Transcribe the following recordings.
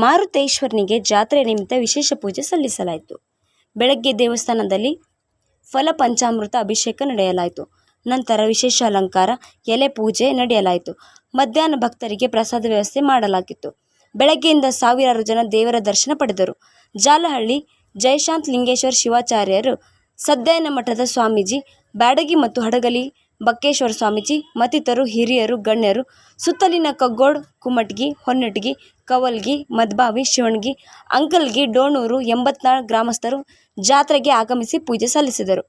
ಮಾರುತೇಶ್ವರನಿಗೆ ಜಾತ್ರೆ ನಿಮಿತ್ತ ವಿಶೇಷ ಪೂಜೆ ಸಲ್ಲಿಸಲಾಯಿತು. ಬೆಳಗ್ಗೆ ದೇವಸ್ಥಾನದಲ್ಲಿ ಫಲ ಪಂಚಾಮೃತ ಅಭಿಷೇಕ ನಡೆಯಲಾಯಿತು. ನಂತರ ವಿಶೇಷ ಅಲಂಕಾರ, ಎಲೆ ಪೂಜೆ ನಡೆಯಲಾಯಿತು. ಮಧ್ಯಾಹ್ನ ಭಕ್ತರಿಗೆ ಪ್ರಸಾದ ವ್ಯವಸ್ಥೆ ಮಾಡಲಾಗಿತ್ತು. ಬೆಳಗ್ಗೆಯಿಂದ ಸಾವಿರಾರು ಜನ ದೇವರ ದರ್ಶನ ಪಡೆದರು. ಜಾಲಹಳ್ಳಿ ಜಯಶಾಂತ ಲಿಂಗೇಶ್ವರ ಶಿವಾಚಾರ್ಯರು, ಸದ್ಯಯನ ಮಠದ ಸ್ವಾಮೀಜಿ, ಬ್ಯಾಡಗಿ ಮತ್ತು ಹಡಗಲಿ ಬಕ್ಕೇಶ್ವರ ಸ್ವಾಮೀಜಿ ಮತ್ತಿತರರು ಹಿರಿಯರು, ಗಣ್ಯರು, ಸುತ್ತಲಿನ ಕಗ್ಗೋಡ್, ಕುಮಟಗಿ, ಹೊನ್ನಟಗಿ, ಕವಲ್ಗಿ, ಮದ್ಬಾವಿ, ಶಿವಣಗಿ, ಅಂಕಲ್ಗಿ, ಡೋಣೂರು, 84 ಗ್ರಾಮಸ್ಥರು ಜಾತ್ರೆಗೆ ಆಗಮಿಸಿ ಪೂಜೆ ಸಲ್ಲಿಸಿದರು.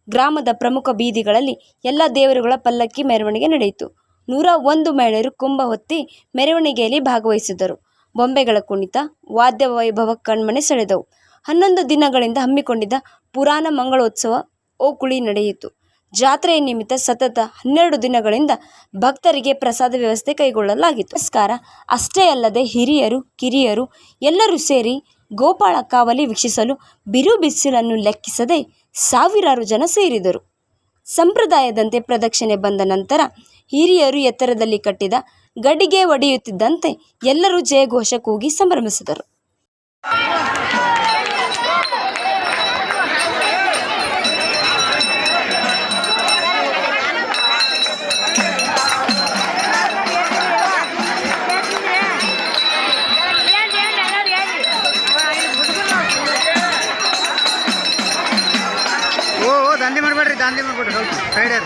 ಗ್ರಾಮದ ಪ್ರಮುಖ ಬೀದಿಗಳಲ್ಲಿ ಎಲ್ಲ ದೇವರುಗಳ ಪಲ್ಲಕ್ಕಿ ಮೆರವಣಿಗೆ ನಡೆಯಿತು. 101 ಮಹಿಳೆಯರು ಕುಂಭ ಹೊತ್ತಿ ಮೆರವಣಿಗೆಯಲ್ಲಿ ಭಾಗವಹಿಸಿದರು. ಬೊಂಬೆಗಳ ಕುಣಿತ, ವಾದ್ಯ ವೈಭವ ಕಣ್ಮನೆ ಸೆಳೆದವು. 11 ದಿನಗಳಿಂದ ಹಮ್ಮಿಕೊಂಡಿದ್ದ ಪುರಾಣ ಮಂಗಳೋತ್ಸವ ಓಕುಳಿ ನಡೆಯಿತು. ಜಾತ್ರೆಯ ನಿಮಿತ್ತ ಸತತ 12 ದಿನಗಳಿಂದ ಭಕ್ತರಿಗೆ ಪ್ರಸಾದ ವ್ಯವಸ್ಥೆ ಕೈಗೊಳ್ಳಲಾಗಿತ್ತು. ನಮಸ್ಕಾರ ಅಷ್ಟೇ ಅಲ್ಲದೆ ಹಿರಿಯರು, ಕಿರಿಯರು ಎಲ್ಲರೂ ಸೇರಿ ಗೋಪಾಳ ಕಾವಲಿ ವೀಕ್ಷಿಸಲು ಬಿರು ಬಿಸಿಲನ್ನು ಲೆಕ್ಕಿಸದೆ ಸಾವಿರಾರು ಜನ ಸೇರಿದರು. ಸಂಪ್ರದಾಯದಂತೆ ಪ್ರದಕ್ಷಿಣೆ ಬಂದ ನಂತರ ಹಿರಿಯರು ಎತ್ತರದಲ್ಲಿ ಕಟ್ಟಿದ ಗಡಿಗೆ ಒಡೆಯುತ್ತಿದ್ದಂತೆ ಎಲ್ಲರೂ ಜಯಘೋಷ ಕೂಗಿ ಸಂಭ್ರಮಿಸಿದರು. ದಾಂಧಿ ಮಾಡಬೇಡ್ರಿ, ಸ್ವಲ್ಪ ಸೈಡ್ ರೀ.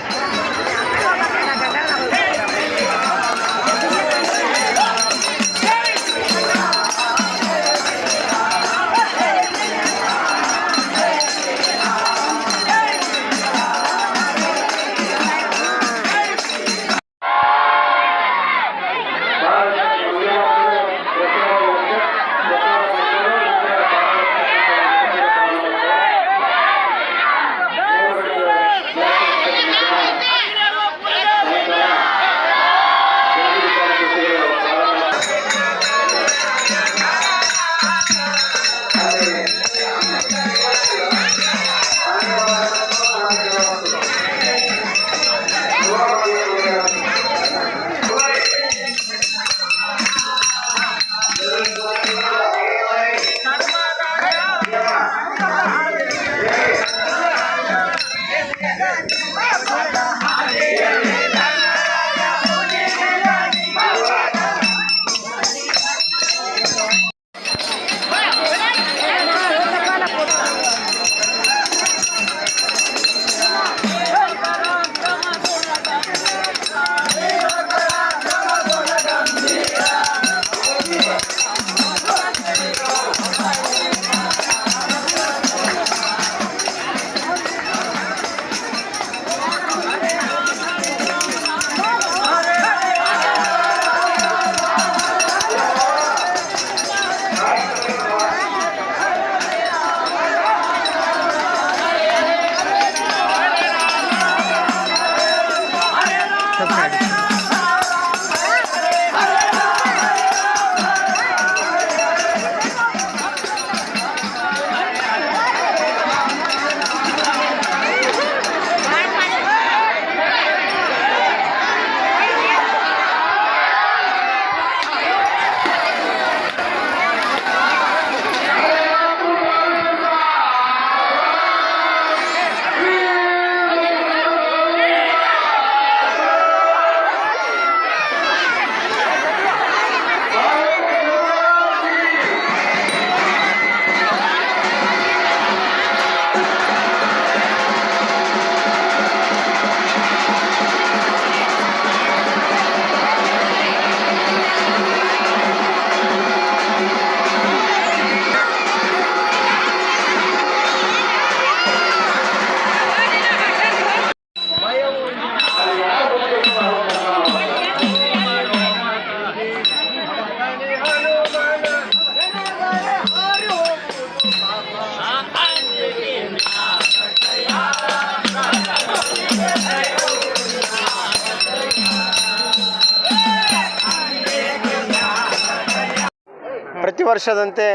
ಪ್ರತಿ ವರ್ಷದಂತೆ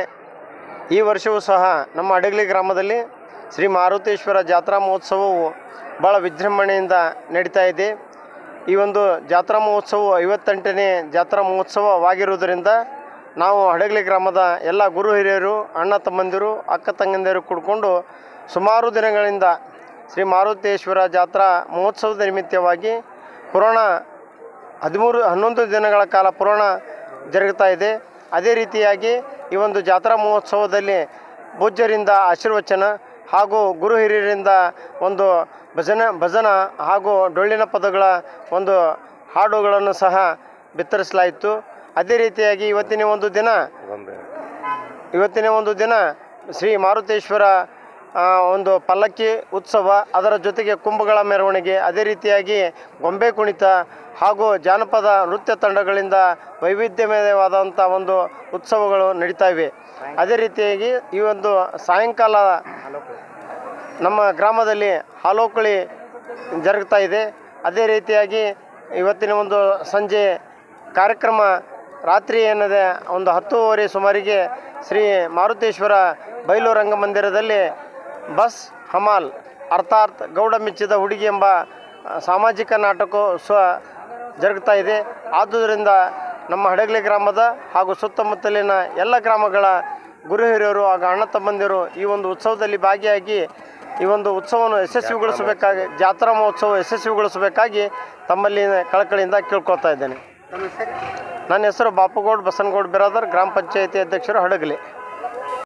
ಈ ವರ್ಷವೂ ಸಹ ನಮ್ಮ ಅಡಗಲಿ ಗ್ರಾಮದಲ್ಲಿ ಶ್ರೀ ಮಾರುತೇಶ್ವರ ಜಾತ್ರಾ ಮಹೋತ್ಸವವು ಭಾಳ ವಿಜೃಂಭಣೆಯಿಂದ ನಡೀತಾ ಇದೆ. ಈ ಒಂದು ಜಾತ್ರಾ ಮಹೋತ್ಸವ 58ನೇ ಜಾತ್ರಾ ಮಹೋತ್ಸವವಾಗಿರುವುದರಿಂದ ನಾವು ಹಡಗಲಿ ಗ್ರಾಮದ ಎಲ್ಲ ಗುರು ಹಿರಿಯರು, ಅಣ್ಣ ತಮ್ಮಂದಿರು, ಅಕ್ಕ ತಂಗಂದಿರು ಕೂಡಿಕೊಂಡು ಸುಮಾರು ದಿನಗಳಿಂದ ಶ್ರೀ ಮಾರುತೇಶ್ವರ ಜಾತ್ರಾ ಮಹೋತ್ಸವದ ನಿಮಿತ್ತವಾಗಿ ಪುರಾಣ 11 ದಿನಗಳ ಕಾಲ ಪುರಾಣ ಜರುಗುತ್ತಾ ಇದೆ. ಅದೇ ರೀತಿಯಾಗಿ ಈ ಒಂದು ಜಾತ್ರಾ ಮಹೋತ್ಸವದಲ್ಲಿ ಪೂಜ್ಯರಿಂದ ಆಶೀರ್ವಚನ ಹಾಗೂ ಗುರು ಹಿರಿಯರಿಂದ ಒಂದು ಭಜನ ಹಾಗೂ ಡೊಳ್ಳಿನ ಪದಗಳ ಒಂದು ಹಾಡುಗಳನ್ನು ಸಹ ಬಿತ್ತರಿಸಲಾಯಿತು. ಅದೇ ರೀತಿಯಾಗಿ ಇವತ್ತಿನ ಒಂದು ದಿನ ಶ್ರೀ ಮಾರುತೇಶ್ವರ ಒಂದು ಪಲ್ಲಕ್ಕಿ ಉತ್ಸವ, ಅದರ ಜೊತೆಗೆ ಕುಂಭಗಳ ಮೆರವಣಿಗೆ, ಅದೇ ರೀತಿಯಾಗಿ ಗೊಂಬೆ ಕುಣಿತ ಹಾಗೂ ಜಾನಪದ ನೃತ್ಯ ತಂಡಗಳಿಂದ ವೈವಿಧ್ಯಮಯವಾದಂಥ ಒಂದು ಉತ್ಸವಗಳು ನಡೀತಾ ಇವೆ. ಅದೇ ರೀತಿಯಾಗಿ ಈ ಒಂದು ಸಾಯಂಕಾಲ ನಮ್ಮ ಗ್ರಾಮದಲ್ಲಿ ಹಾಲೋಕಳಿ ಜರುಗ್ತಾ ಇದೆ. ಅದೇ ರೀತಿಯಾಗಿ ಇವತ್ತಿನ ಒಂದು ಸಂಜೆ ಕಾರ್ಯಕ್ರಮ ರಾತ್ರಿ ಏನಿದೆ ಒಂದು 10:30 ಸುಮಾರಿಗೆ ಶ್ರೀ ಮಾರುತೇಶ್ವರ ಬಯಲು ರಂಗಮಂದಿರದಲ್ಲಿ ಬಸ್ ಹಮಾಲ್ ಅರ್ಥಾತ್ ಗೌಡ ಮೆಚ್ಚಿದ ಹುಡುಗಿ ಎಂಬ ಸಾಮಾಜಿಕ ನಾಟಕೋತ್ಸವ ಜರುಗ್ತಾ ಇದೆ. ಆದುದರಿಂದ ನಮ್ಮ ಹಡಗಲಿ ಗ್ರಾಮದ ಹಾಗೂ ಸುತ್ತಮುತ್ತಲಿನ ಎಲ್ಲ ಗ್ರಾಮಗಳ ಗುರು ಹಿರಿಯರು ಹಾಗೂ ಅಣ್ಣ ತಮ್ಮಂದಿರು ಈ ಒಂದು ಉತ್ಸವದಲ್ಲಿ ಭಾಗಿಯಾಗಿ ಈ ಒಂದು ಉತ್ಸವವನ್ನು ಯಶಸ್ವಿಗೊಳಿಸಬೇಕಾಗಿ, ಜಾತ್ರಾ ಮಹೋತ್ಸವ ಯಶಸ್ವಿಗೊಳಿಸಬೇಕಾಗಿ ತಮ್ಮಲ್ಲಿ ಕಳಕಳಿಯಿಂದ ಕೇಳ್ಕೊಳ್ತಾ ಇದ್ದೇನೆ. ನನ್ನ ಹೆಸರು ಬಾಪುಗೌಡ್ ಬಸನಗೌಡ್ ಬಿರಾದರ್, ಗ್ರಾಮ ಪಂಚಾಯಿತಿ ಅಧ್ಯಕ್ಷರು ಹಡಗಲಿ.